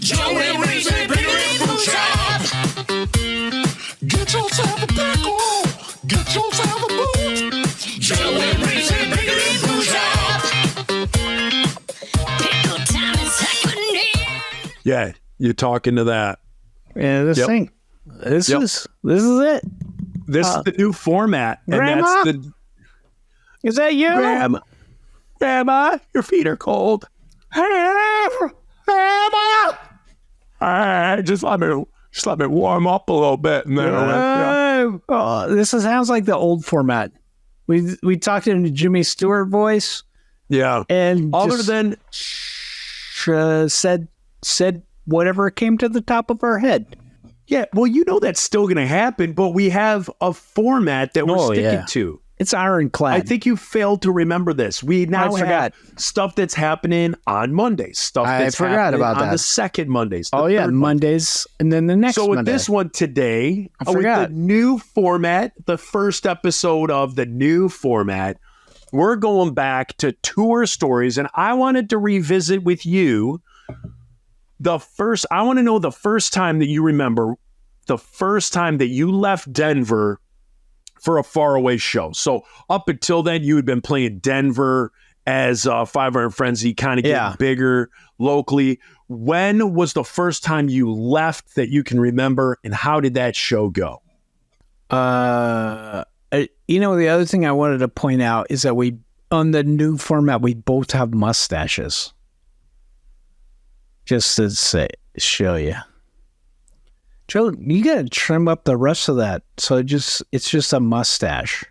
Joey Raisin, bring it in from shop. Get yourself a pickle. Get yourself a boot. Joey Raisin, bring it in from shop. Pickle time is happening. Yeah, you're talking to that. Yeah, this thing. This is it. This is the new format. And Grandma? that's the Is that you? Grandma, your feet are cold. Grandma. Just let me warm up a little bit. And then Sounds like the old format. We talked in the Jimmy Stewart voice. Yeah. And other just, than said whatever came to the top of our head. Yeah, well, that's still going to happen, but we have a format that we're sticking to. It's ironclad. I think you failed to remember this. We now have stuff that's happening on Mondays. Stuff that's happening on the second Mondays. Mondays, and then the next Monday. So with this one today, with the new format, the first episode of the new format, we're going back to tour stories, and I wanted to revisit with you I want to know the first time that you remember, the first time that you left Denver for a faraway show. So up until then, you had been playing Denver as 500 Frenzy, kind of getting bigger locally. When was the first time you left that you can remember, and how did that show go? The other thing I wanted to point out is that on the new format, we both have mustaches. Just to show you. Joe, you got to trim up the rest of that. So it's just a mustache.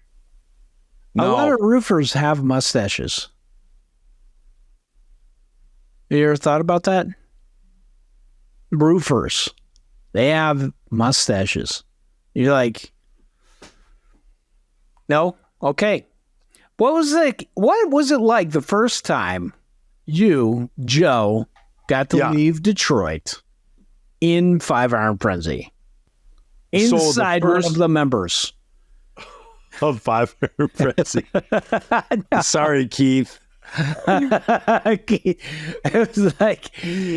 No. A lot of roofers have mustaches. You ever thought about that? Roofers, they have mustaches. You're like, no? Okay. What was it like the first time you, Joe, got to leave Detroit in 500 Frenzy? Inside one of the members of 500 Frenzy. Sorry, Keith. It was like,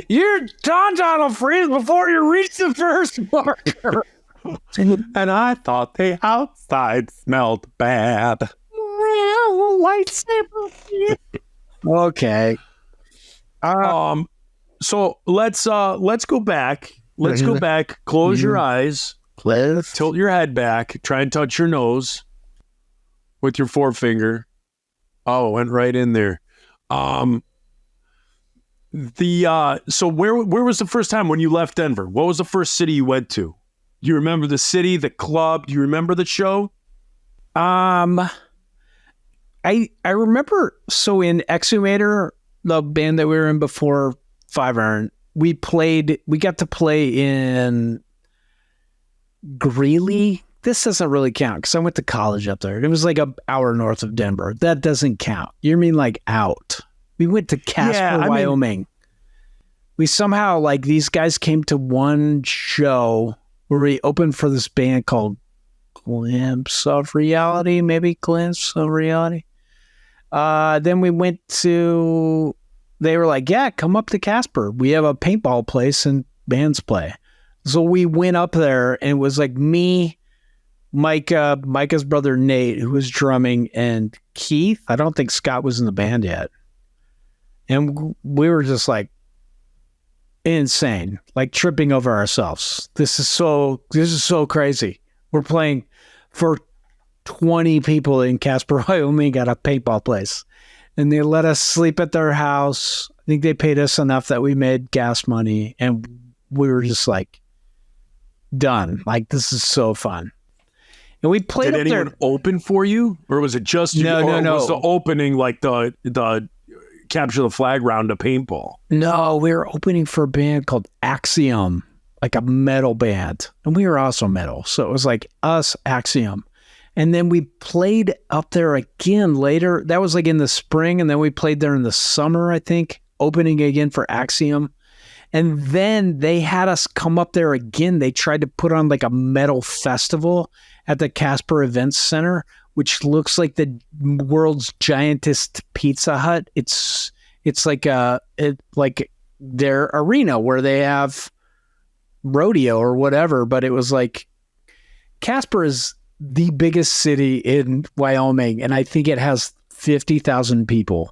your tauntaun will freeze before you reach the first marker. And I thought the outside smelled bad. Lightsaber. Okay. So let's go back. Let's go back. Close your eyes. Tilt your head back. Try and touch your nose with your forefinger. Oh, it went right in there. So where was the first time when you left Denver? What was the first city you went to? Do you remember the city, the club? Do you remember the show? I remember. So in Exhumator, the band that we were in before 500, we got to play in Greeley. This doesn't really count because I went to college up there. It was like an hour north of Denver. That doesn't count. You mean like out? We went to Casper, Wyoming. We somehow, like, these guys came to one show where we opened for this band called Glimpse of Reality, then we went to, they were like, yeah, come up to Casper. We have a paintball place and bands play. So we went up there, and it was like me, Micah's brother Nate, who was drumming, and Keith. I don't think Scott was in the band yet. And we were just like insane, like tripping over ourselves. This is so crazy. We're playing for 20 people in Casper, Wyoming at a paintball place. And they let us sleep at their house. I think they paid us enough that we made gas money. And we were just like, done. Like, this is so fun. And we played Did anyone open for you? Or was it just you? No. Was the opening like the capture the flag round of paintball? No, we were opening for a band called Axiom, like a metal band. And we were also metal. So it was like us, Axiom. And then we played up there again later. That was like in the spring. And then we played there in the summer, I think, opening again for Axiom. And then they had us come up there again. They tried to put on like a metal festival at the Casper Events Center, which looks like the world's giantest Pizza Hut. It's like their arena where they have rodeo or whatever. But it was like Casper is the biggest city in Wyoming, and I think it has 50,000 people.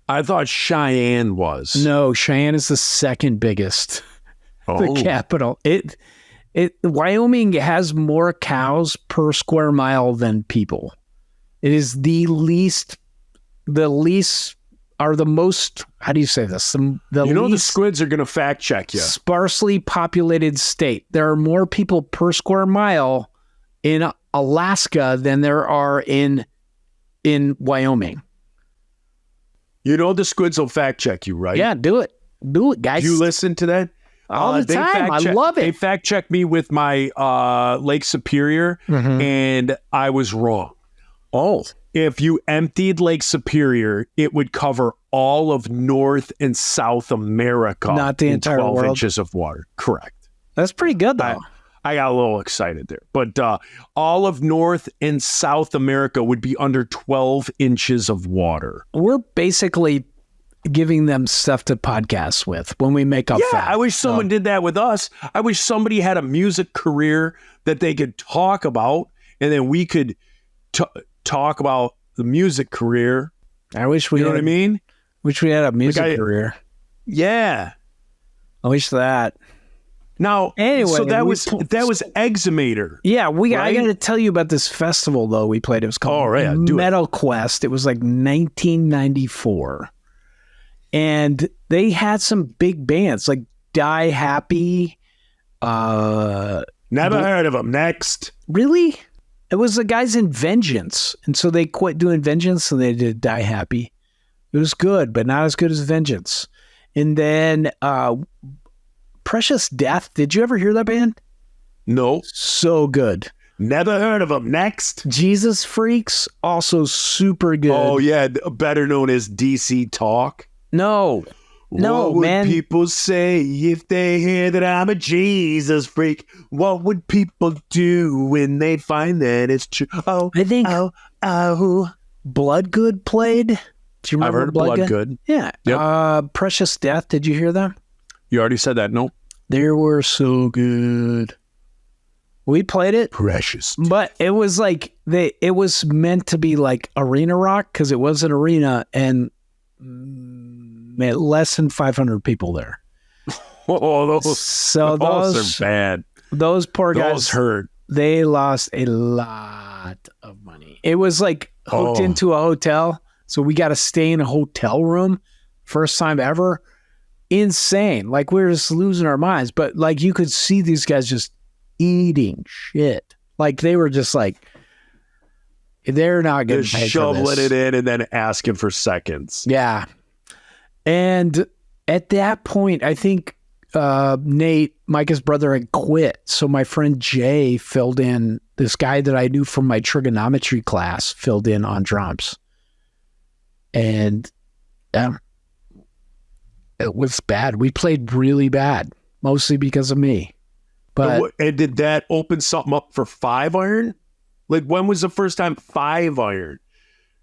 I thought Cheyenne was. No, Cheyenne is the second biggest. The capital. Wyoming has more cows per square mile than people. It is the most, how do you say this? The squids are going to fact check you. Sparsely populated state. There are more people per square mile in Alaska than there are in Wyoming. The squids will fact check you, right? Yeah, do it. Do it, guys. Do you listen to that? All the time. I love it. They fact checked me with my Lake Superior, and I was wrong. Oh. If you emptied Lake Superior, it would cover all of North and South America. Not the entire 12 world. inches of water. Correct. That's pretty good, though. I got a little excited there. But all of North and South America would be under 12 inches of water. We're basically giving them stuff to podcast with when we make up facts. I wish someone did that with us. I wish somebody had a music career that they could talk about, and then we could talk about the music career. I wish we know what I mean? Wish we had a music career. Yeah. I wish that. Now, anyway, so that was Exhumator. Yeah, I got to tell you about this festival though we played. It was called Metal Quest. It was like 1994, and they had some big bands like Die Happy. Never heard of them. Next, really? It was the guys in Vengeance, and so they quit doing Vengeance and they did Die Happy. It was good, but not as good as Vengeance. And then Precious Death. Did you ever hear that band? No. So good. Never heard of them. Next. Jesus Freaks. Also super good. Oh, yeah. Better known as DC Talk. No, what would people say if they hear that I'm a Jesus freak? What would people do when they find that it's true? Oh, I think Bloodgood played. Do you remember? I've heard of Bloodgood. Yeah. Yep. Precious Death. Did you hear them? You already said that. No. They were so good. We played it. Precious. But it was like it was meant to be like arena rock because it was an arena and less than 500 people there. Oh, those are bad. Those poor guys. Those hurt. They lost a lot of money. It was like hooked into a hotel. So we got to stay in a hotel room. First time ever. Insane. Like we were just losing our minds. But like you could see these guys just eating shit. Like they were just like, they're not going to pay for this. Shoveling it in and then asking for seconds. Yeah. And at that point, I think Nate, Micah's brother, had quit. So my friend Jay filled in. This guy that I knew from my trigonometry class filled in on drums. And it was bad. We played really bad, mostly because of me. But and did that open something up for 5-iron? Like when was the first time 5-iron?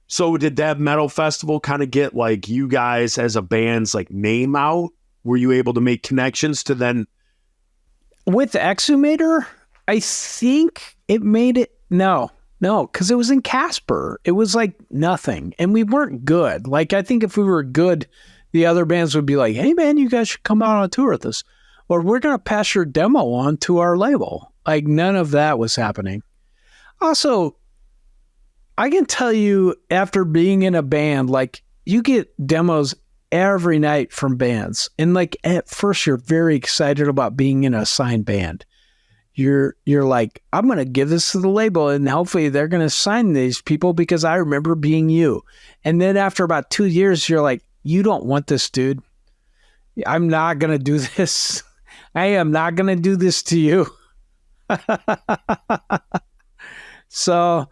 So did that metal festival kind of get like you guys as a band's like name out? Were you able to make connections to then? With Exhumator, I think it made it. No, because it was in Casper. It was like nothing. And we weren't good. Like I think if we were good, the other bands would be like, hey man, you guys should come out on tour with us. Or we're going to pass your demo on to our label. Like none of that was happening. Also, I can tell you after being in a band, like you get demos every night from bands. And like at first you're very excited about being in a signed band. You're like, I'm going to give this to the label and hopefully they're going to sign these people because I remember being you. And then after about 2 years, you're like, you don't want this, dude. I'm not going to do this. I am not going to do this to you. So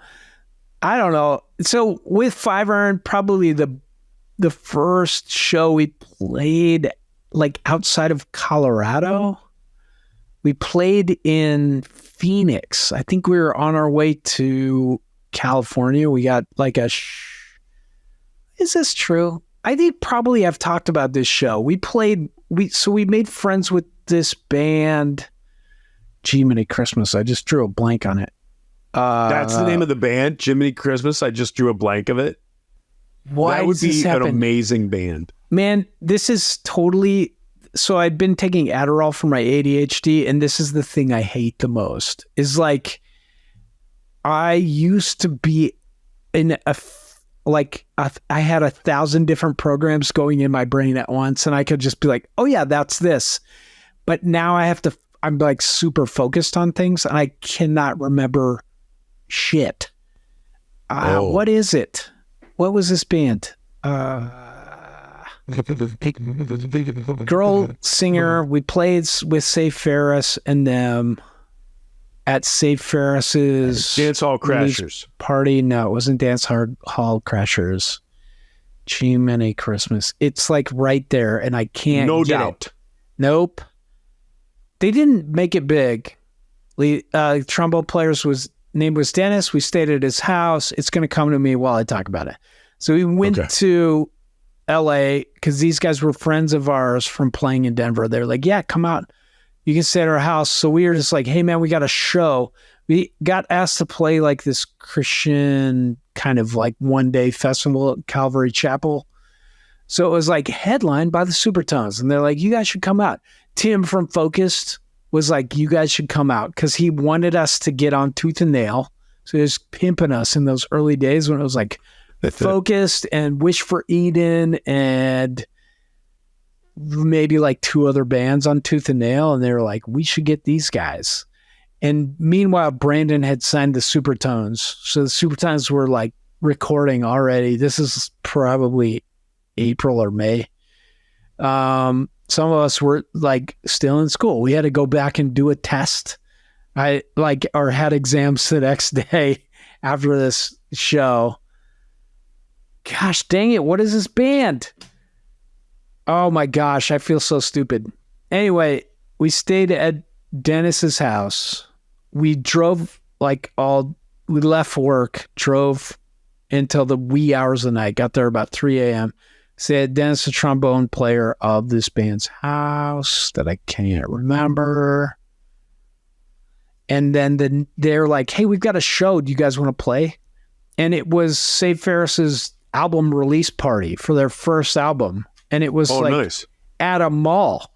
I don't know. So with 5-iron, probably the first show we played like outside of Colorado, we played in Phoenix. I think we were on our way to California. We got like is this true? I think probably I've talked about this show. We played we made friends with this band. Jiminy Christmas. I just drew a blank on it. That's the name of the band, Jiminy Christmas. I just drew a blank of it. Why that would does this be an happen? amazing band. Man, this is totally... So I'd been taking Adderall for my ADHD, and this is the thing I hate the most. Is like, I used to be in I had 1,000 different programs going in my brain at once, and I could just be like, oh yeah, that's this. But now I'm like super focused on things, and I cannot remember shit. What is it? What was this band? Girl singer. We played with Safe Ferris and them at Safe Ferris's Dance Hall Crashers party. No, it wasn't Dance Hall Crashers. Jiminy Christmas. It's like right there, and I can't. No get doubt. It. Nope. They didn't make it big. Trombone player's name was Dennis. We stayed at his house. It's going to come to me while I talk about it. So we went to LA because these guys were friends of ours from playing in Denver. They're like, yeah, come out. You can stay at our house. So we were just like, hey man, we got a show. We got asked to play like this Christian kind of like one-day festival at Calvary Chapel. So it was like headlined by the Supertones. And they're like, you guys should come out. Tim from Focused was like, you guys should come out because he wanted us to get on Tooth and Nail. So he was pimping us in those early days when it was like Focused and Wish for Eden and maybe like 2 other bands on Tooth and Nail. And they were like, we should get these guys. And meanwhile, Brandon had signed the Supertones. So the Supertones were like recording already. This is probably April or May. Some of us were like still in school. We had to go back and do a test. Or had exams the next day after this show. Gosh dang it. What is this band? Oh my gosh. I feel so stupid. Anyway, we stayed at Dennis's house. We drove we left work, drove until the wee hours of the night, got there about 3 a.m. Said Dennis, the trombone player of this band's house that I can't remember. And then they're like, hey, we've got a show. Do you guys want to play? And it was Safe Ferris's album release party for their first album. And it was nice. At a mall.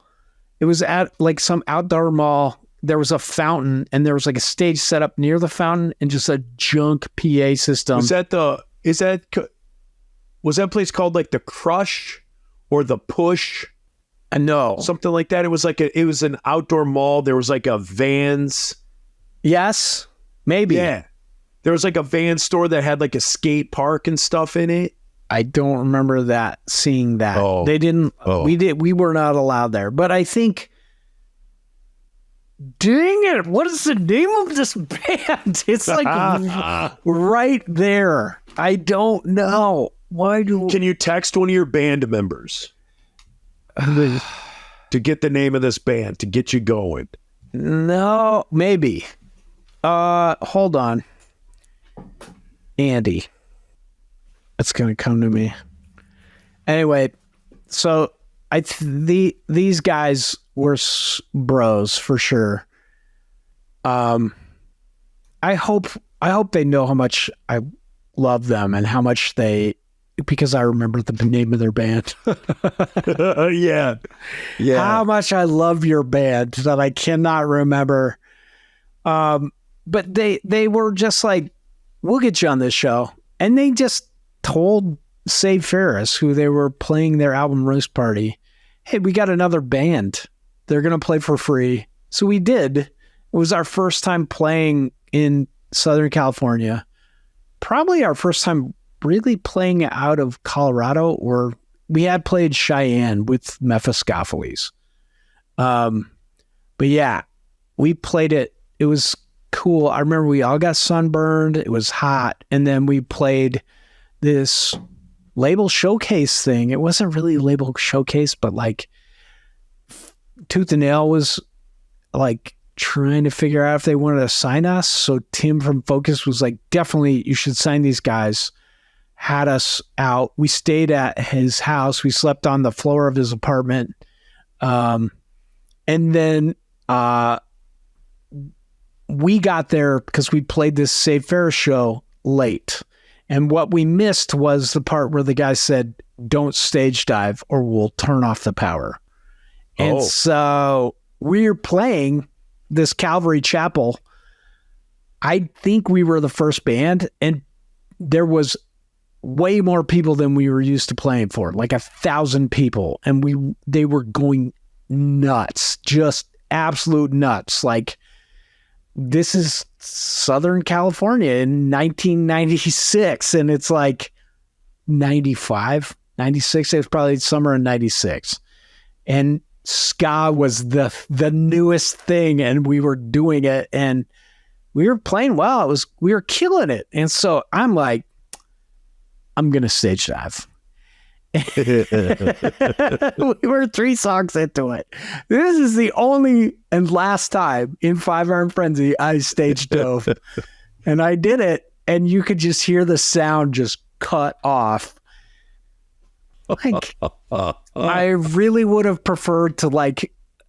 It was at like some outdoor mall. There was a fountain and there was like a stage set up near the fountain and just a junk PA system. Was that place called like the Crush or the Push? No. Something like that. It was an outdoor mall. There was like a Vans. Yes, maybe. Yeah. There was like a Vans store that had like a skate park and stuff in it. I don't remember seeing that. Oh. They didn't. Oh. We were not allowed there. But I think, dang it, what is the name of this band? It's like right there. I don't know. Can you text one of your band members to get the name of this band to get you going? No, maybe. Hold on. Andy. It's going to come to me. Anyway, so these guys were bros for sure. I hope they know how much I love them and how much because I remember the name of their band. Yeah. How much I love your band that I cannot remember. But they were just like, we'll get you on this show. And they just told Safe Ferris, who they were playing their album release party, hey, we got another band. They're going to play for free. So we did. It was our first time playing in Southern California. Probably our first time really playing out of Colorado, or we had played Cheyenne with Mephistopheles. But yeah, we played it. It was cool. I remember we all got sunburned. It was hot. And then we played this label showcase thing. It wasn't really a label showcase, but like Tooth and Nail was like trying to figure out if they wanted to sign us. So Tim from Focus was like, definitely you should sign these guys. Had us out. We stayed at his house. We slept on the floor of his apartment. And then we got there because we played this Save Ferris show late. And what we missed was the part where the guy said, don't stage dive or we'll turn off the power. And so we're playing this Calvary Chapel. I think we were the first band, and there was way more people than we were used to playing for, like 1,000 people. And they were going nuts, just absolute nuts. Like, this is Southern California in 1996, and it's like 95, 96. It was probably summer in 96. And ska was the newest thing, and we were doing it, and we were playing well. We were killing it. And so I'm like, I'm going to stage dive. We were 3 songs into it. This is the only and last time in 5 Iron Frenzy I stage dove. And I did it, and you could just hear the sound just cut off. Like, I really would have preferred to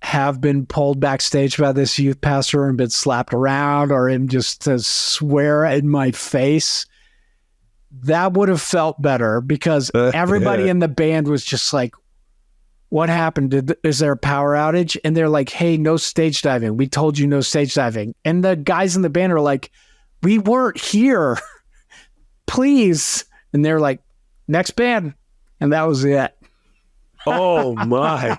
have been pulled backstage by this youth pastor and been slapped around, or him just to swear in my face. That would have felt better, because everybody in the band was just like, what happened? Is there a power outage? And they're like, hey, no stage diving. We told you no stage diving. And the guys in the band are like, we weren't here. Please. And they're like, next band. And that was it. Oh my.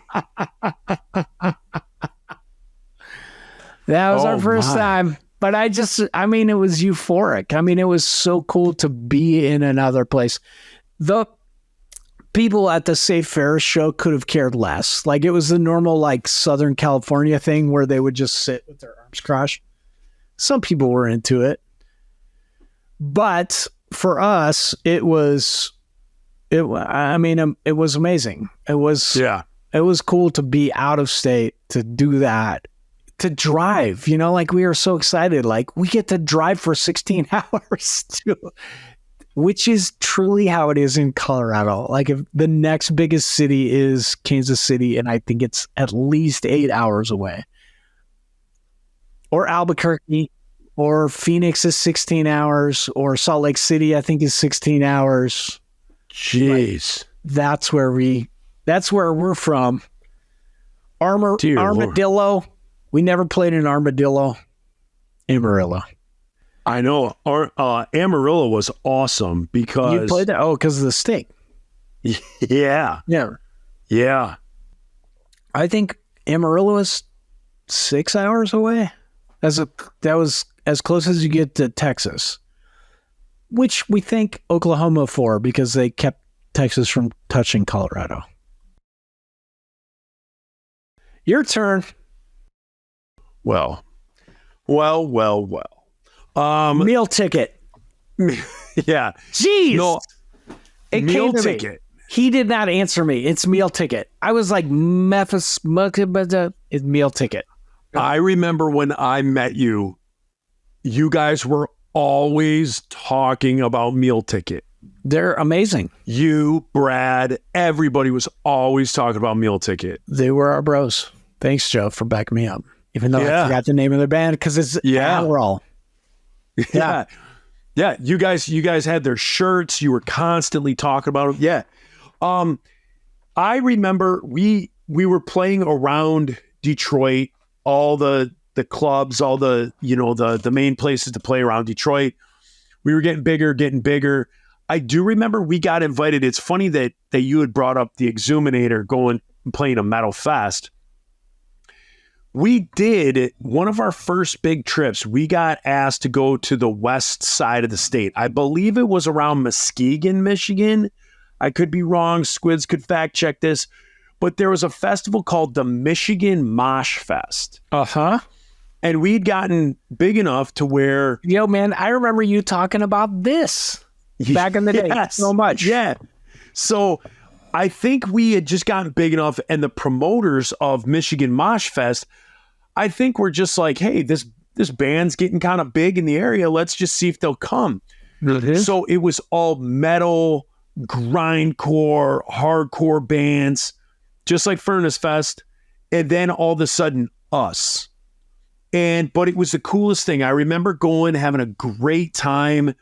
That was our first time. But it was euphoric. I mean, it was so cool to be in another place. The people at the Save Ferris show could have cared less. Like, it was the normal, Southern California thing where they would just sit with their arms crossed. Some people were into it. But for us, it was amazing. It was cool to be out of state, to do that. To drive, we were so excited. Like, we get to drive for 16 hours too, which is truly how it is in Colorado. Like, if the next biggest city is Kansas City, and I think it's at least 8 hours away, or Albuquerque, or Phoenix is 16 hours, or Salt Lake City, I think, is 16 hours. Jeez. That's where we're from. Armadillo. Lord. We never played in Armadillo. Amarillo. I know. Amarillo was awesome because... You played that? Oh, because of the steak. Yeah. Yeah. Yeah. I think Amarillo is 6 hours away. That was as close as you get to Texas, which we thank Oklahoma for, because they kept Texas from touching Colorado. Your turn. Well. Meal ticket. Yeah. Jeez. No, it meal came to ticket. Me. He did not answer me. It's meal ticket. I was like, it's meal ticket. I remember when I met you, you guys were always talking about meal ticket. They're amazing. You, Brad, everybody was always talking about meal ticket. They were our bros. Thanks, Joe, for backing me up. Even though I forgot the name of their band, because it's Adderall. Yeah. Yeah. You guys had their shirts. You were constantly talking about them. Yeah. I remember we were playing around Detroit, all the clubs, all the main places to play around Detroit. We were getting bigger. I do remember we got invited. It's funny that you had brought up the Exhuminator going and playing a metal fest. We did one of our first big trips. We got asked to go to the west side of the state. I believe it was around Muskegon, Michigan. I could be wrong. Squids could fact check this. But there was a festival called the Michigan Mosh Fest. Uh-huh. And we'd gotten big enough to where... Yo, man, I remember you talking about this back in the day so much. Yeah. So I think we had just gotten big enough, and the promoters of Michigan Mosh Fest, I think we're just like, hey, this band's getting kind of big in the area. Let's just see if they'll come. Mm-hmm. So it was all metal, grindcore, hardcore bands, just like Furnace Fest. and then all of a sudden us. But it was the coolest thing. I remember going, having a great time.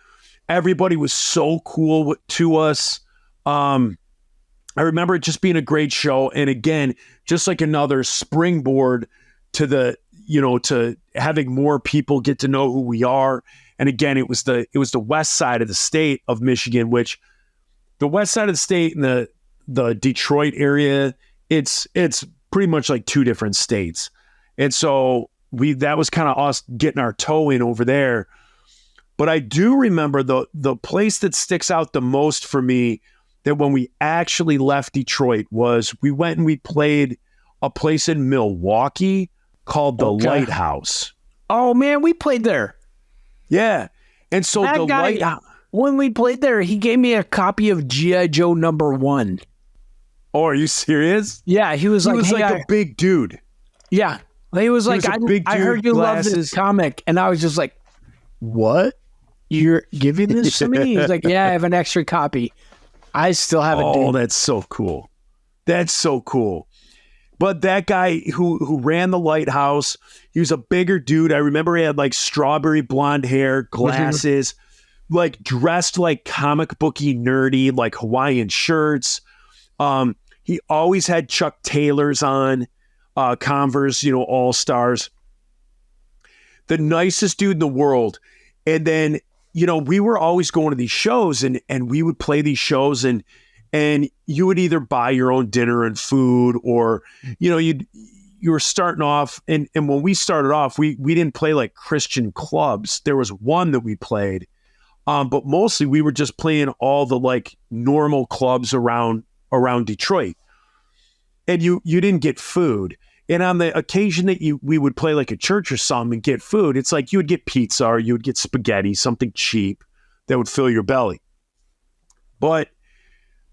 Everybody was so cool to us. I remember it just being a great show. And again, just like another springboard to to having more people get to know who we are. And again, it was the west side of the state of Michigan, which the west side of the state and the Detroit area, it's pretty much like two different states. And so that was kind of us getting our toe in over there. But I do remember the place that sticks out the most for me, that when we actually left Detroit, was we went and we played a place in Milwaukee called the Lighthouse. Oh man, we played there. Yeah. And so that the guy, Lighthouse. When we played there, he gave me a copy of G.I. Joe #1. Oh, are you serious? Yeah, he was like, a big dude. Yeah. He was like, I heard you love this comic. And I was just like, what? You're giving this to me? He's like, yeah, I have an extra copy. I still have it. Oh, that's so cool. That's so cool. But that guy who ran the Lighthouse, he was a bigger dude. I remember he had like strawberry blonde hair, glasses, like dressed like comic booky nerdy, like Hawaiian shirts. He always had Chuck Taylors on, Converse, All Stars. The nicest dude in the world. And then, we were always going to these shows and we would play these shows and you would either buy your own dinner and food, or, you were starting off. And when we started off, we didn't play like Christian clubs. There was one that we played, but mostly we were just playing all the like normal clubs around Detroit. And you didn't get food. And on the occasion that we would play like a church or something and get food, it's like you would get pizza or you would get spaghetti, something cheap that would fill your belly. But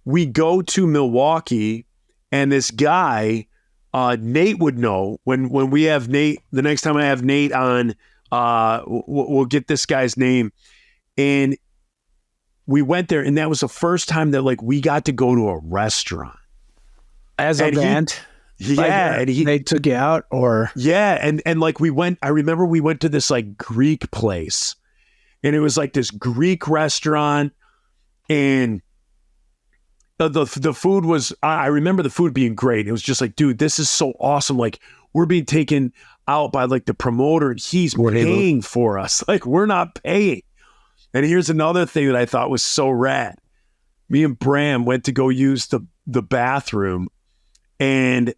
we go to Milwaukee, and this guy, Nate would know when we have Nate, the next time I have Nate on, we'll get this guy's name. And we went there, and that was the first time that like we got to go to a restaurant. As a band? Yeah. And they took you out, or? Yeah. And like I remember we went to this like Greek place, and it was like this Greek restaurant, and the food was, I remember the food being great. It was just like, dude, this is so awesome. Like, we're being taken out by like the promoter, and he's paying for us. Like, we're not paying. And here's another thing that I thought was so rad. Me and Bram went to go use the bathroom, and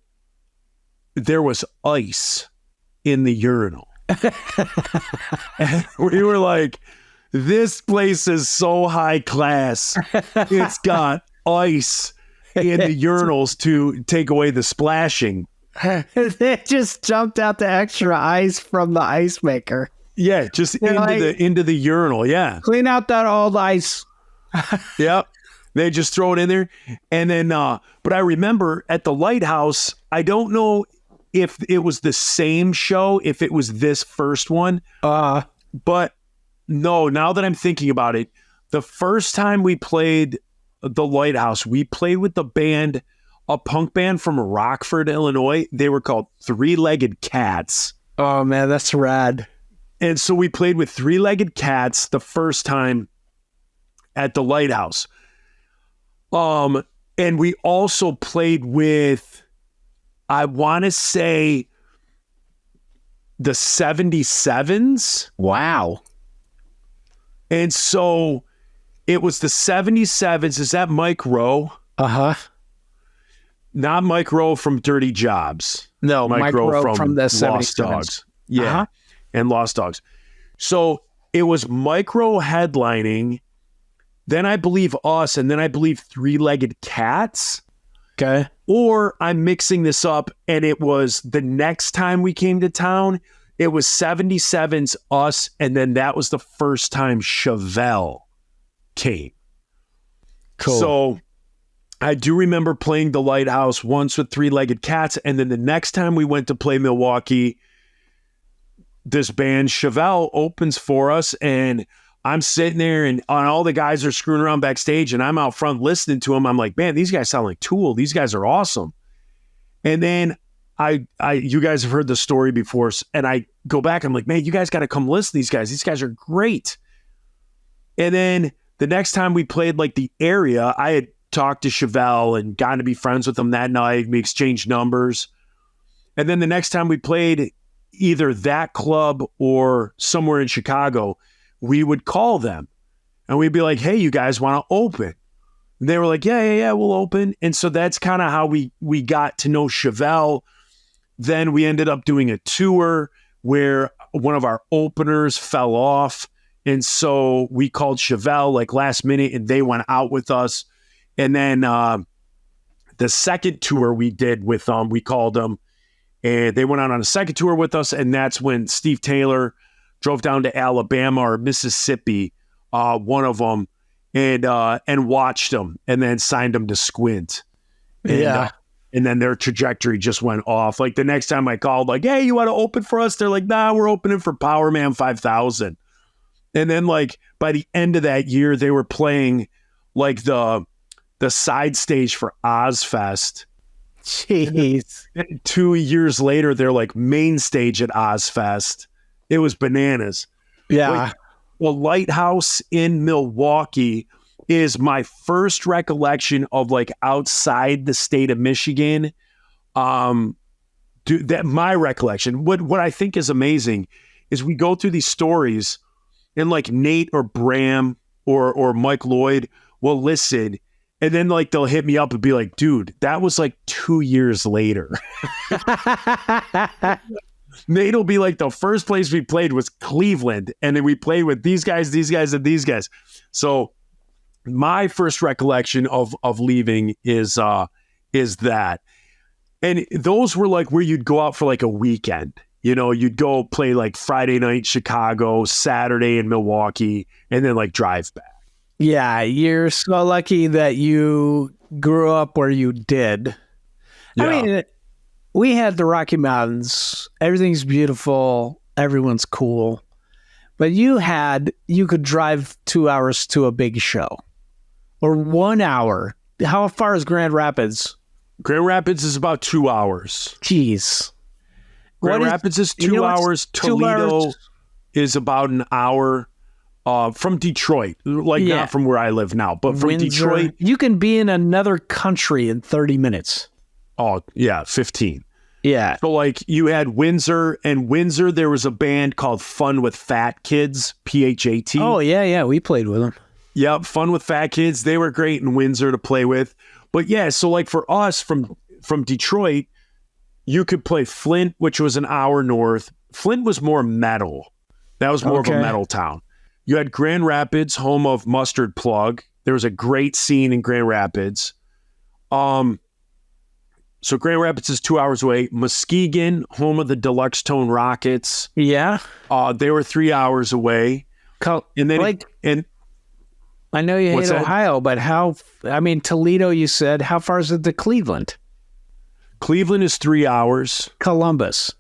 there was ice in the urinal. And we were like, this place is so high class. It's got ice in the urinals to take away the splashing. They just jumped out the extra ice from the ice maker. Yeah, just into the urinal. Yeah, clean out that old ice. Yep, they just throw it in there, and then. But I remember at the Lighthouse, I don't know if it was the same show, if it was this first one. But no. Now that I'm thinking about it, the first time we played the Lighthouse, we played with the band, a punk band from Rockford, Illinois. They were called Three-Legged Cats. Oh man, that's rad. And so we played with Three-Legged Cats the first time at the Lighthouse. And we also played with, I want to say, the 77s. Wow. And so it was the 77s. Is that Mike Rowe? Uh-huh. Not Mike Rowe from Dirty Jobs. No, Mike Rowe from the 77s. Lost Dogs. Yeah, uh-huh. And Lost Dogs. So it was Mike Rowe headlining, then I believe us, and then I believe Three-Legged Cats. Okay. Or I'm mixing this up, and it was the next time we came to town, it was 77's, us, and then that was the first time Chevelle came. Cool. So I do remember playing the Lighthouse once with Three-Legged Cats, and then the next time we went to play Milwaukee, this band Chevelle opens for us, and I'm sitting there, and all the guys are screwing around backstage, and I'm out front listening to them. I'm like, man, these guys sound like Tool. These guys are awesome. And then you guys have heard the story before, and I go back, I'm like, man, you guys got to come listen to these guys. These guys are great. And then the next time we played like the area, I had talked to Chevelle and gotten to be friends with him that night. We exchanged numbers. And then the next time we played either that club or somewhere in Chicago, we would call them and we'd be like, hey, you guys want to open? And they were like, yeah, we'll open. And so that's kind of how we got to know Chevelle. Then we ended up doing a tour where one of our openers fell off. And so we called Chevelle like last minute and they went out with us. And then the second tour we did with them, we called them and they went out on a second tour with us. And that's when Steve Taylor drove down to Alabama or Mississippi, one of them, and watched them and then signed them to Squint. And, and then their trajectory just went off. Like the next time I called, like, hey, you want to open for us? They're like, nah, we're opening for Power Man 5000. And then like by the end of that year, they were playing like the side stage for Ozfest. Jeez. 2 years later, they're like main stage at Ozfest. It was bananas. Yeah. Like, the Lighthouse in Milwaukee is my first recollection of like outside the state of Michigan. My recollection, what I think is amazing is we go through these stories and like Nate or Bram or Mike Lloyd will listen. And then like they'll hit me up and be like, dude, that was like 2 years later. Nate will be like, the first place we played was Cleveland. And then we played with these guys, and these guys. So my first recollection of leaving is that. And those were like where you'd go out for like a weekend. You know, you'd go play like Friday night Chicago, Saturday in Milwaukee, and then like drive back. Yeah, you're so lucky that you grew up where you did. Yeah. I mean, we had the Rocky Mountains. Everything's beautiful. Everyone's cool. But you could drive 2 hours to a big show or 1 hour. How far is Grand Rapids? Grand Rapids is about 2 hours. Jeez. Grand Rapids is 2 hours. Toledo is about an hour. From Detroit, not from where I live now, but from Windsor. Detroit. You can be in another country in 30 minutes. Oh, yeah, 15. Yeah. So, like, you had Windsor, and Windsor, there was a band called Fun with Fat Kids, PHAT. Oh, yeah, we played with them. Yep, Fun with Fat Kids. They were great in Windsor to play with. But, yeah, so, like, for us from Detroit, you could play Flint, which was an hour north. Flint was more metal. That was more of a metal town. You had Grand Rapids, home of Mustard Plug. There was a great scene in Grand Rapids. So Grand Rapids is 2 hours away. Muskegon, home of the Deluxe Tone Rockets. Yeah. They were 3 hours away. And then I know you hate that? Ohio, but Toledo, you said. How far is it to Cleveland? Cleveland is 3 hours. Columbus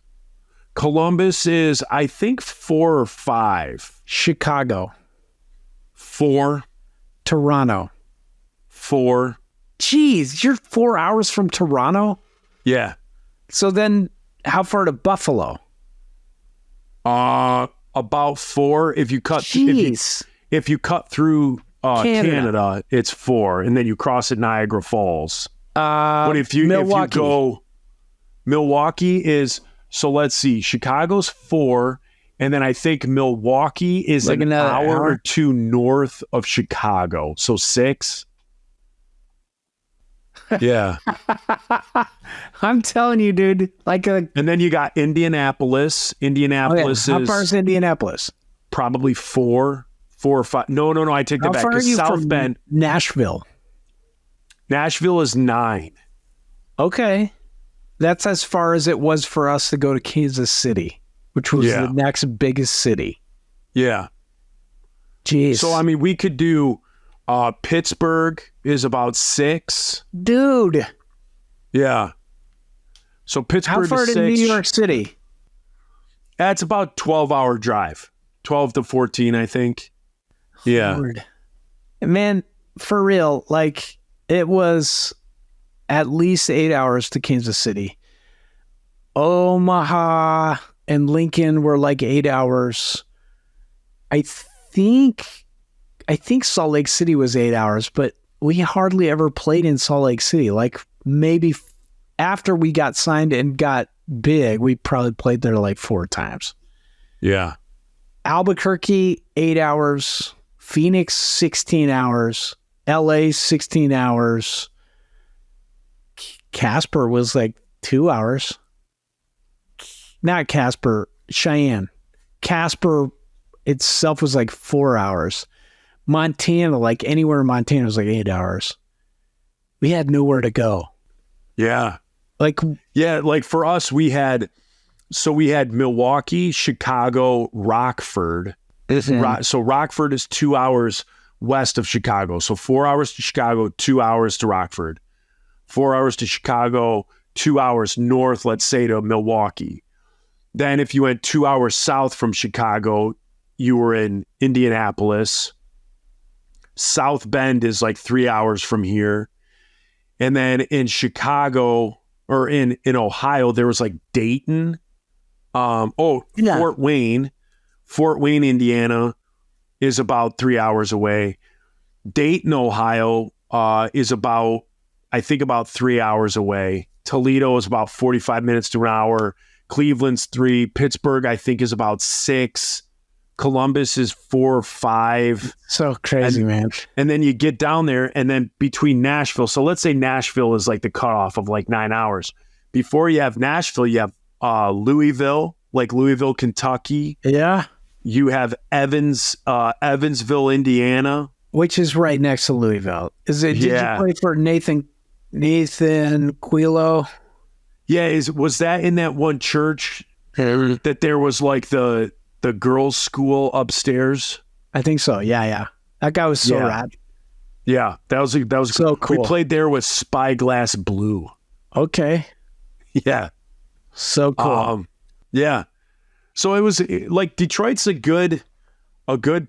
is, I think, 4 or 5. Chicago. 4. Toronto. 4. Jeez, you're 4 hours from Toronto? Yeah. So then how far to Buffalo? About 4. If you cut if you cut through Canada, it's 4, and then you cross at Niagara Falls. But if you go, Milwaukee is, so let's see, Chicago's 4, and then I think Milwaukee is like an hour or 2 north of Chicago, so 6. Yeah. I'm telling you, dude. And then you got Indianapolis. Indianapolis How far is Indianapolis? Probably 4 or 5. No, I take that back. How far are you South from Bend, Nashville? Nashville is 9. Okay. That's as far as it was for us to go to Kansas City, which was the next biggest city. Yeah. Jeez. So, I mean, we could do Pittsburgh is about 6. Dude. Yeah. So Pittsburgh How far is 6. to New York City? That's about 12-hour drive. 12 to 14, I think. Yeah. Lord. Man, for real, it was at least 8 hours to Kansas City. Omaha and Lincoln were like 8 hours. I think Salt Lake City was 8 hours, but we hardly ever played in Salt Lake City. Like maybe after we got signed and got big, we probably played there like 4 times. Yeah. Albuquerque, 8 hours. Phoenix, 16 hours. LA, 16 hours. Casper was like 2 hours. Not Casper, Cheyenne. Casper itself was like 4 hours. Montana, like anywhere in Montana, was like 8 hours. We had nowhere to go. Yeah. Like for us, we had Milwaukee, Chicago, Rockford. So Rockford is 2 hours west of Chicago. So 4 hours to Chicago, 2 hours to Rockford. 4 hours to Chicago, 2 hours north, let's say, to Milwaukee. Then if you went 2 hours south from Chicago, you were in Indianapolis. South Bend is like 3 hours from here. And then in Chicago or in Ohio, there was like Dayton. Fort Wayne, Indiana is about 3 hours away. Dayton, Ohio is about 3 hours away. Toledo is about 45 minutes to an hour. Cleveland's 3. Pittsburgh, I think, is about 6. Columbus is 4 or 5. So crazy, man. And then you get down there, and then between Nashville. So let's say Nashville is like the cutoff of like 9 hours. Before you have Nashville, you have Louisville, Kentucky. Yeah. You have Evansville, Indiana, which is right next to Louisville. Did you play for Nathan Quilo? Yeah. Was that in that one church that there was like the girls' school upstairs? I think so. Yeah. That guy was so rad. Yeah, that was so cool. We played there with Spyglass Blue. Okay. Yeah. So cool. Yeah. So it was like Detroit's a good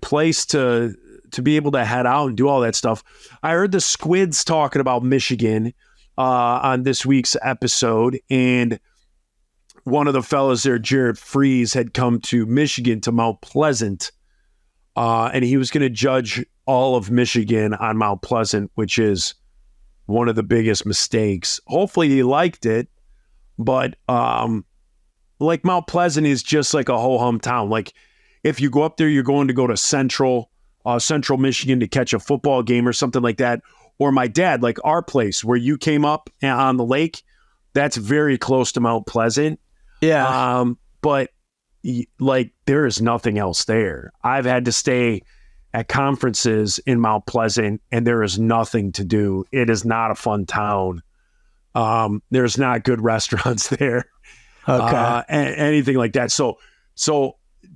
place to be able to head out and do all that stuff. I heard the Squids talking about Michigan on this week's episode, and one of the fellas there, Jared Freeze, had come to Michigan, to Mount Pleasant, and he was going to judge all of Michigan on Mount Pleasant, which is one of the biggest mistakes. Hopefully he liked it, but like Mount Pleasant is just like a ho-hum town. Like if you go up there, you're going to go to Central Michigan to catch a football game or something like that. Or my dad, like our place where you came up on the lake, that's very close to Mount Pleasant. Yeah. But like there is nothing else there. I've had to stay at conferences in Mount Pleasant and there is nothing to do. It is not a fun town. There's not good restaurants there. Okay. Anything like that. So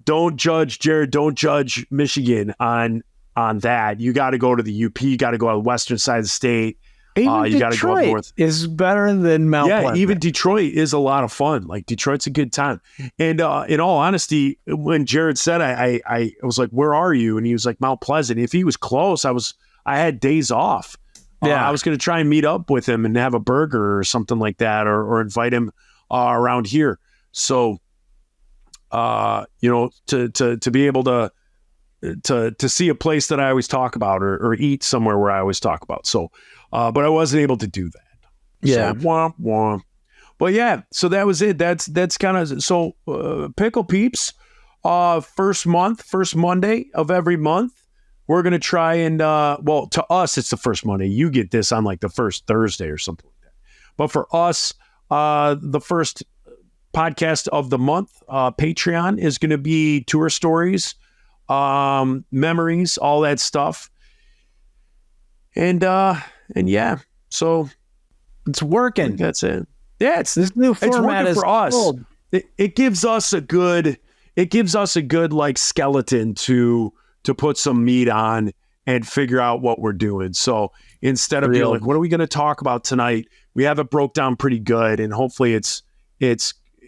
don't judge, Jared, don't judge Michigan on that. You got to go to the UP. You got to go on the western side of the state. Even you got to go up north. Is better than Mount Pleasant. Even Detroit is a lot of fun. Like Detroit's a good time. And in all honesty, when Jared said, I was like, where are you? And he was like, Mount Pleasant. If he was close, I had days off. Yeah. I was going to try and meet up with him and have a burger or something like that, or invite him around here. So, to be able to see a place that I always talk about or eat somewhere where I always talk about. So, but I wasn't able to do that. Yeah. So, womp, womp. But yeah, so that was it. That's kind of, so Pickle Peeps, first Monday of every month, we're going to try and, to us, it's the first Monday. You get this on like the first Thursday or something like that. But for us, the first podcast of the month, Patreon, is going to be tour stories, memories, all that stuff. And yeah, so it's working. That's it. Yeah, it's this new format it's working for us. Cool. It gives us a good like skeleton to put some meat on and figure out what we're doing. So instead of being like, what are we going to talk about tonight? We have it broke down pretty good, and hopefully it's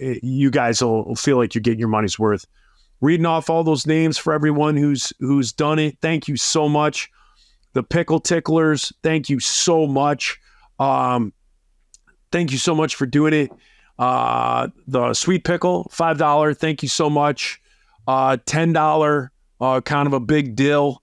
you guys will feel like you're getting your money's worth. Reading off all those names for everyone who's done it. Thank you so much. The Pickle Ticklers, thank you so much. Thank you so much for doing it. The sweet pickle, $5. Thank you so much. $10, kind of a big deal.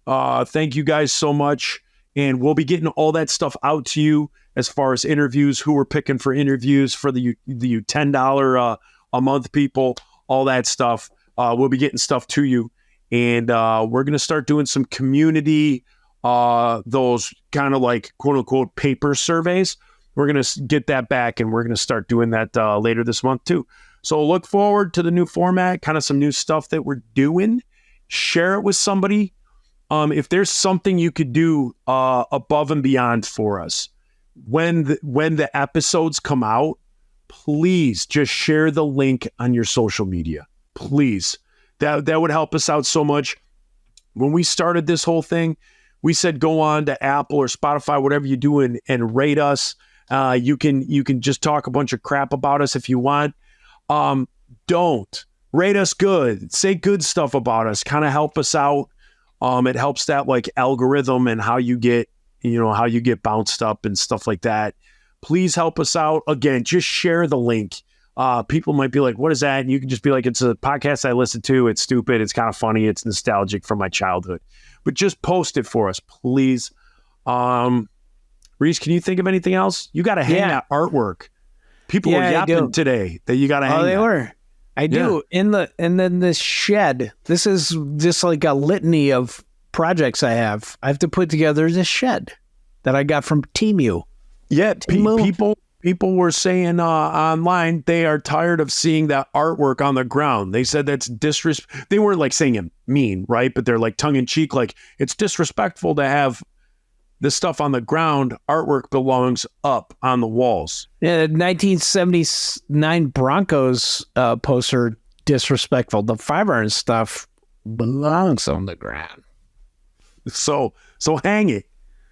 Thank you guys so much. And we'll be getting all that stuff out to you as far as interviews, who we're picking for interviews for the $10 a month people, all that stuff. We'll be getting stuff to you. And we're going to start doing some community, those kind of like quote unquote paper surveys. We're going to get that back, and we're going to start doing that later this month too. So look forward to the new format, kind of some new stuff that we're doing. Share it with somebody. If there's something you could do above and beyond for us, when the episodes come out, please just share the link on your social media. Please. That would help us out so much. When we started this whole thing, we said go on to Apple or Spotify, whatever you do, and rate us. You can just talk a bunch of crap about us if you want. Don't rate us good. Say good stuff about us. Kind of help us out. It helps that like algorithm and how you get bounced up and stuff like that. Please help us out. Again, just share the link. People might be like, what is that? And you can just be like, it's a podcast I listen to. It's stupid. It's kind of funny. It's nostalgic from my childhood. But just post it for us, please. Reese, can you think of anything else? You got to hang that artwork. People were yapping today that you got to hang. Oh, they were. I do. And then this shed. This is just like a litany of projects I have. I have to put together this shed that I got from Temu. Yeah, people were saying online they are tired of seeing that artwork on the ground. They said that's disrespect. They weren't like saying it mean, right? But they're like tongue in cheek, like it's disrespectful to have this stuff on the ground. Artwork belongs up on the walls. Yeah, the 1979 Broncos poster, disrespectful. The fiber and stuff belongs on the ground. So hang it.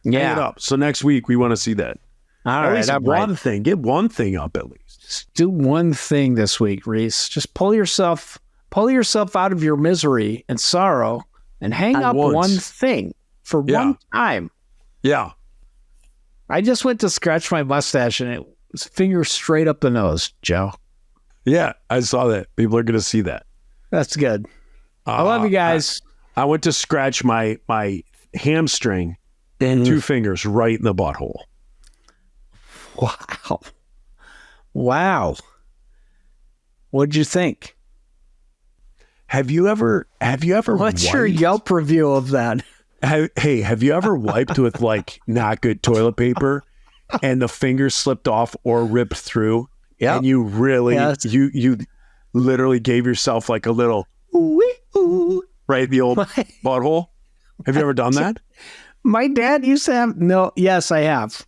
Yeah. Hang it up. So next week we want to see that. All right, one thing. Get one thing up at least. Just do one thing this week, Reese. Just pull yourself out of your misery and sorrow and hang up one thing for one time. Yeah. I just went to scratch my mustache and it was finger straight up the nose, Joe. Yeah, I saw that. People are going to see that. That's good. I love you guys. I went to scratch my hamstring, 2 fingers right in the butthole. Wow. What'd you think? Have you ever What's your Yelp review of that? Hey, have you ever wiped with like not good toilet paper and the finger slipped off or ripped through? Yeah. And you really you literally gave yourself like a little right in the old butthole? Have you ever done that? My dad used to have yes, I have.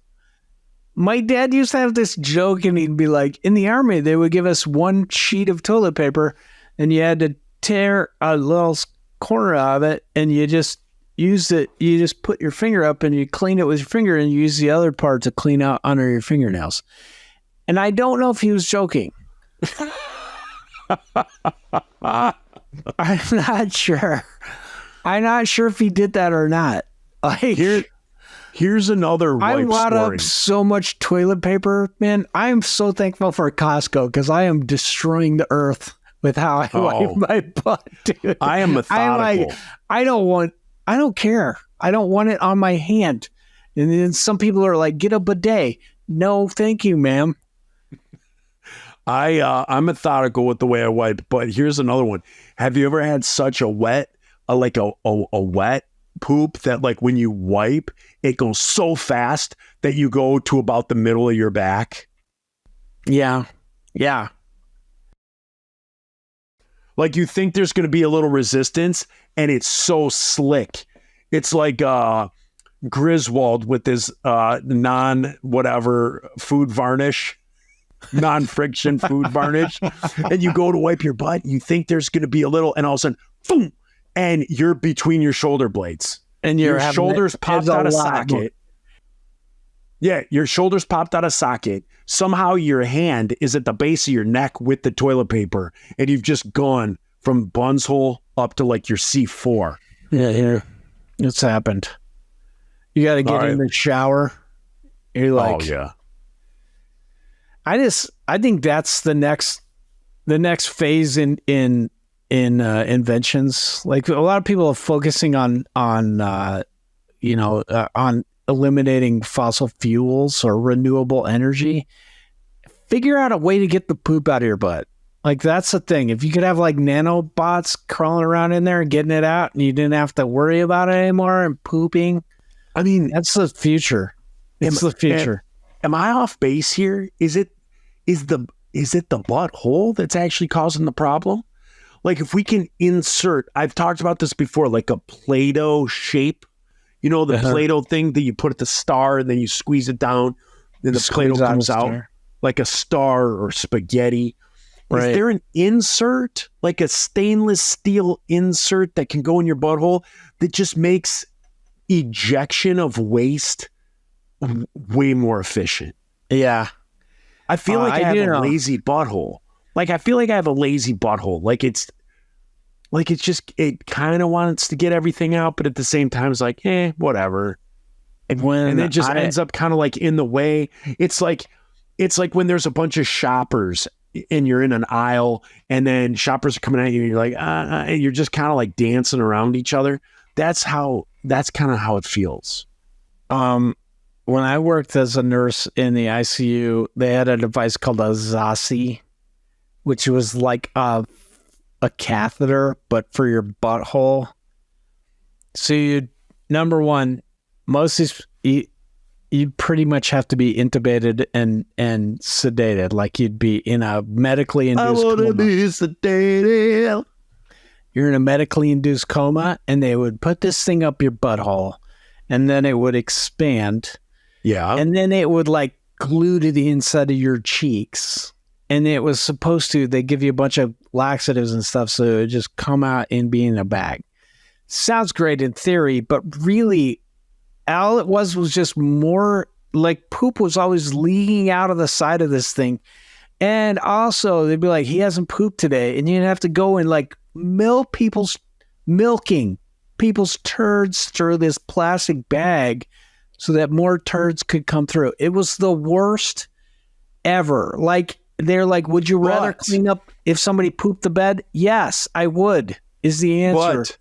My dad used to have this joke, and he'd be like, in the Army, they would give us one sheet of toilet paper, and you had to tear a little corner of it, and you just use it. You just put your finger up, and you clean it with your finger, and you use the other part to clean out under your fingernails. And I don't know if he was joking. I'm not sure. I'm not sure if he did that or not. Like, Here's another wipe I bought story. up so much toilet paper, man. I am so thankful for Costco because I am destroying the earth with how I wipe my butt, dude. I am methodical. I don't care. I don't want it on my hand. And then some people are like, get a bidet. No, thank you, ma'am. I'm methodical with the way I wipe, but here's another one. Have you ever had such a wet poop that like when you wipe, it goes so fast that you go to about the middle of your back? Yeah. Yeah. Like you think there's going to be a little resistance and it's so slick. It's like Griswold with his non-whatever food varnish, non-friction food varnish. And you go to wipe your butt, you think there's going to be a little, and all of a sudden, boom, and you're between your shoulder blades. And your shoulders popped out of socket. Yeah, your shoulders popped out of socket. Somehow your hand is at the base of your neck with the toilet paper, and you've just gone from buns hole up to like your C4. Yeah, it's happened. You got to get in the shower. You're like, oh yeah. I think that's the next phase in inventions. Like a lot of people are focusing on eliminating fossil fuels or renewable energy. Figure out a way to get the poop out of your butt. Like that's the thing. If you could have like nanobots crawling around in there and getting it out, and you didn't have to worry about it anymore and pooping. I mean, that's the future. It's the future. Am I off base here? Is it the butthole that's actually causing the problem? Like if we can insert, I've talked about this before, like a Play-Doh shape, the Play-Doh thing that you put at the star and then you squeeze it down and the Play-Doh comes out like a star or spaghetti. Right. Is there an insert, like a stainless steel insert that can go in your butthole that just makes ejection of waste way more efficient? Yeah. I feel like I have a lazy butthole. Like I feel like I have a lazy butthole. It kind of wants to get everything out, but at the same time it's like, whatever. And it just ends up kind of like in the way. It's like when there's a bunch of shoppers and you're in an aisle and then shoppers are coming at you and you're like, and you're just kind of like dancing around each other. That's kind of how it feels. When I worked as a nurse in the ICU, they had a device called a Zasi, which was like a catheter, but for your butthole. So number one, most of these, you pretty much have to be intubated and sedated, like you'd be in a medically induced coma. I want to be sedated. You're in a medically induced coma, and they would put this thing up your butthole, and then it would expand. Yeah. And then it would like glue to the inside of your cheeks. And it was supposed to, they give you a bunch of laxatives and stuff, so it would just come out and be in a bag. Sounds great in theory, but really, all it was just more like poop was always leaking out of the side of this thing. And also, they'd be like, he hasn't pooped today. And you'd have to go and like milking people's turds through this plastic bag so that more turds could come through. It was the worst ever. Like, they're like, would you rather clean up if somebody pooped the bed? Yes, I would, is the answer. But,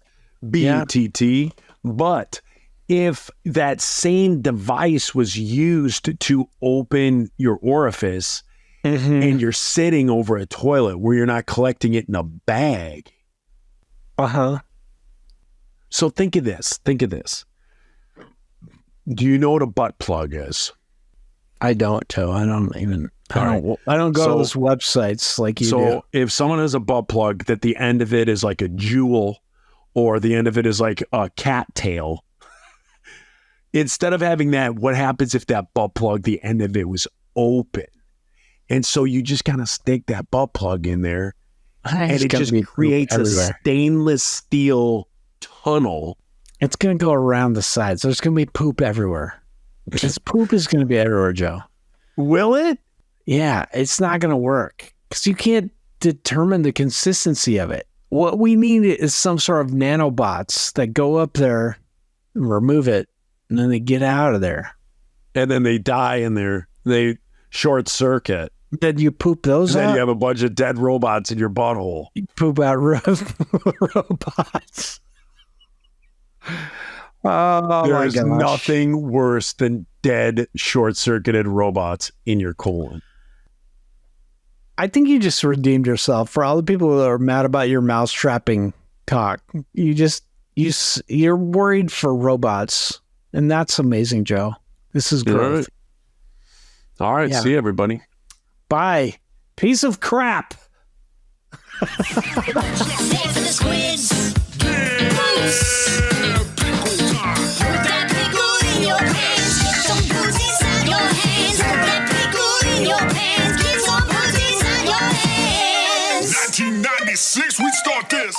B-U-T-T, but if that same device was used to open your orifice and you're sitting over a toilet where you're not collecting it in a bag. So think of this. Do you know what a butt plug is? I don't, Joe. I don't go to those websites like you do. So if someone has a butt plug that the end of it is like a jewel or the end of it is like a cat tail, instead of having that, what happens if that butt plug, the end of it was open? And so you just kind of stick that butt plug in there and it just creates a stainless steel tunnel. It's going to go around the sides. There's going to be poop everywhere. This poop is going to be everywhere, Joe. Will it? Yeah, it's not going to work because you can't determine the consistency of it. What we need is some sort of nanobots that go up there, remove it, and then they get out of there. And then they die in there. They short circuit. Then you poop those out. And then you have a bunch of dead robots in your butthole. You poop out robots. Oh, there's nothing worse than dead, short-circuited robots in your colon. I think you just redeemed yourself for all the people who are mad about your mouse trapping cock. You're worried for robots, and that's amazing, Joe. This is growth. All right. See you, everybody. Bye. Piece of crap. Six, we start this.